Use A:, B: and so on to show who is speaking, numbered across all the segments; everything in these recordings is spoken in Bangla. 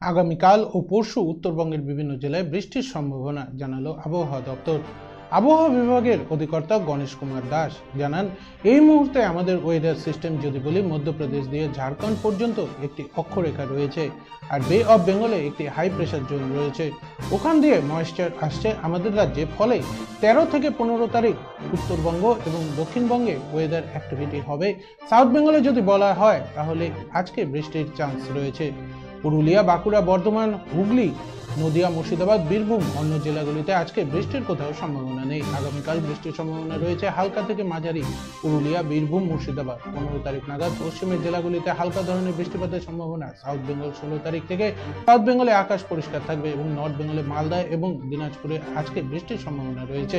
A: আগামীকাল ও পরশু উত্তরবঙ্গের বিভিন্ন জেলায় বৃষ্টির সম্ভাবনা জানালো আবহাওয়া দপ্তর। আবহাওয়া বিভাগের অধিকর্তা গণেশ কুমার দাস জানান, এই মুহূর্তে আমাদের ওয়েদার সিস্টেম যদি বলি, মধ্যপ্রদেশ দিয়ে ঝাড়খণ্ড পর্যন্ত একটি অক্ষরেখা রয়েছে, আর বে অফ বেঙ্গলে একটি হাই প্রেশার জোন রয়েছে। ওখান দিয়ে ময়েশ্চার আসছে আমাদের রাজ্যে, ফলে 13 থেকে 15 তারিখ উত্তরবঙ্গ এবং দক্ষিণবঙ্গে ওয়েদার অ্যাক্টিভিটি হবে। সাউথ বেঙ্গলে যদি বলা হয় তাহলে আজকে বৃষ্টির চান্স রয়েছে। পুরুলিয়া, বাঁকুড়া, বর্ধমান, হুগলি, নদিয়া, মুর্শিদাবাদ, বীরভূম অন্য জেলাগুলিতে আজকে বৃষ্টির কোথাও সম্ভাবনা নেই। আগামীকাল বৃষ্টির সম্ভাবনা রয়েছে হালকা থেকে মাঝারি। পুরুলিয়া, বীরভূম, মুর্শিদাবাদ 15 তারিখ নাগাদ। পশ্চিমের জেলাগুলিতে হালকা ধরনের বৃষ্টিপাতের সম্ভাবনা। সাউথ বেঙ্গল 16 তারিখ থেকে। সাউথ বেঙ্গলে আকাশ পরিষ্কার থাকবে এবং নর্থ বেঙ্গলে মালদা এবং দিনাজপুরে আজকে বৃষ্টির সম্ভাবনা রয়েছে।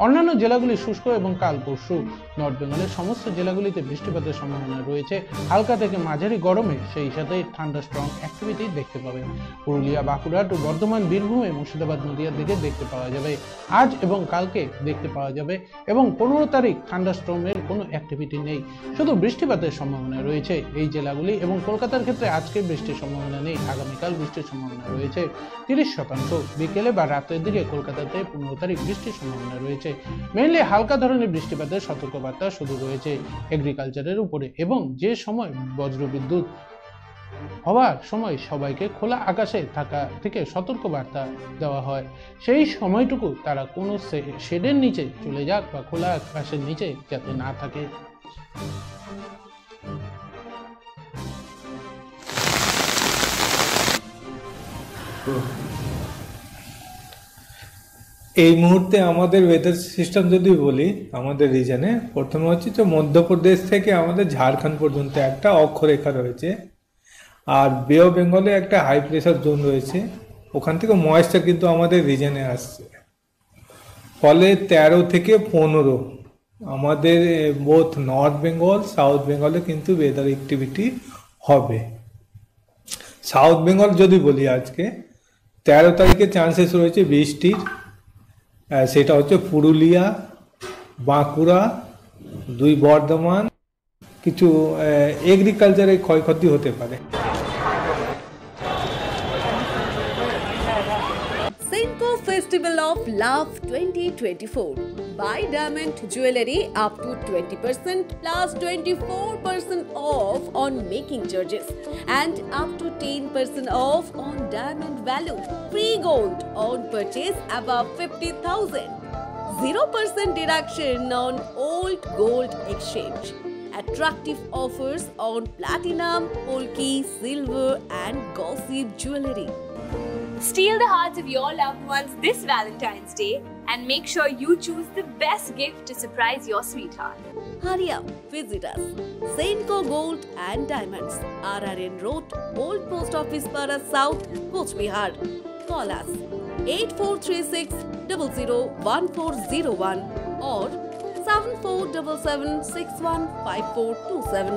A: অন্যান্য জেলাগুলি শুষ্ক এবং কাল পরশু। নর্থ বেঙ্গলের সমস্ত জেলাগুলিতে বৃষ্টিপাতের সম্ভাবনা রয়েছে হালকা থেকে মাঝারি গরমে, সেই সাথে ঠান্ডা স্ট্রং অ্যাক্টিভিটি দেখতে পাবেন। পুরুলিয়া, বাঁকুড়া টু বর্ধমান, বীরভূমে, মুর্শিদাবাদ, নদিয়ার দিকে দেখতে পাওয়া যাবে আজ এবং কালকে দেখতে পাওয়া যাবে। এবং 15 তারিখ ঠান্ডা স্টর্মের কোনো অ্যাক্টিভিটি নেই, শুধু বৃষ্টিপাতের সম্ভাবনা রয়েছে এই জেলাগুলি। এবং কলকাতার ক্ষেত্রে আজকে বৃষ্টির সম্ভাবনা নেই, আগামীকাল বৃষ্টির সম্ভাবনা রয়েছে 30%। বিকেলে বা রাতের দিকে কলকাতাতে 15 তারিখ বৃষ্টির সম্ভাবনা রয়েছে। মেইনলি হালকা ধরনের বৃষ্টিপাতের সতর্কবার্তা শুধু রয়েছে এগ্রিকালচারের উপরে, এবং যে সময় বজ্রবিদ্যুৎ হওয়ার সময় সবাইকে খোলা আকাশে থাকা থেকে সতর্কবার্তা দেওয়া হয়, সেই সময়টুকু তারা কোনো শেডের নিচে চলে যাক বা খোলা আকাশের নিচে যাতে না থাকে।
B: এই মুহূর্তে আমাদের ওয়েদার সিস্টেম যদি বলি, আমাদের রিজনে প্রথমে হচ্ছে যে মধ্যপ্রদেশ থেকে আমাদের ঝাড়খণ্ড পর্যন্ত একটা অক্ষরেখা রয়েছে, আর বে অফ বেঙ্গলে একটা হাই প্রেশার জোন রয়েছে। ওখান থেকে ময়েশ্চার কিন্তু আমাদের রিজনে আসছে, ফলে 13 থেকে 15 আমাদের বোথ নর্থ বেঙ্গল, সাউথ বেঙ্গলে কিন্তু ওয়েদার অ্যাক্টিভিটি হবে। সাউথ বেঙ্গল যদি বলি, আজকে 13 তারিখে চান্সেস রয়েছে বৃষ্টির। সেটা হচ্ছে পুরুলিয়া, বাঁকুড়া, 2 বর্ধমান, কিছু এগ্রিকালচারে ক্ষয়ক্ষতি হতে পারে।
C: Senco Festival of Love 2024. Buy diamond jewelry up to 20% plus 24% off on making charges and up to 10% off on diamond value. Free gold on purchase above 50,000. 0% deduction on old gold exchange. Attractive offers on platinum, polki, silver and gossip jewelry.
D: Steal the hearts of your loved ones this Valentine's Day and make sure you choose the best gift to surprise your sweetheart.
C: Hurry up, visit us. Senco Gold and Diamonds, RRN Road, Old Post Office Para South, Coach Bihar. Call us 8436 001401 or 7477615427.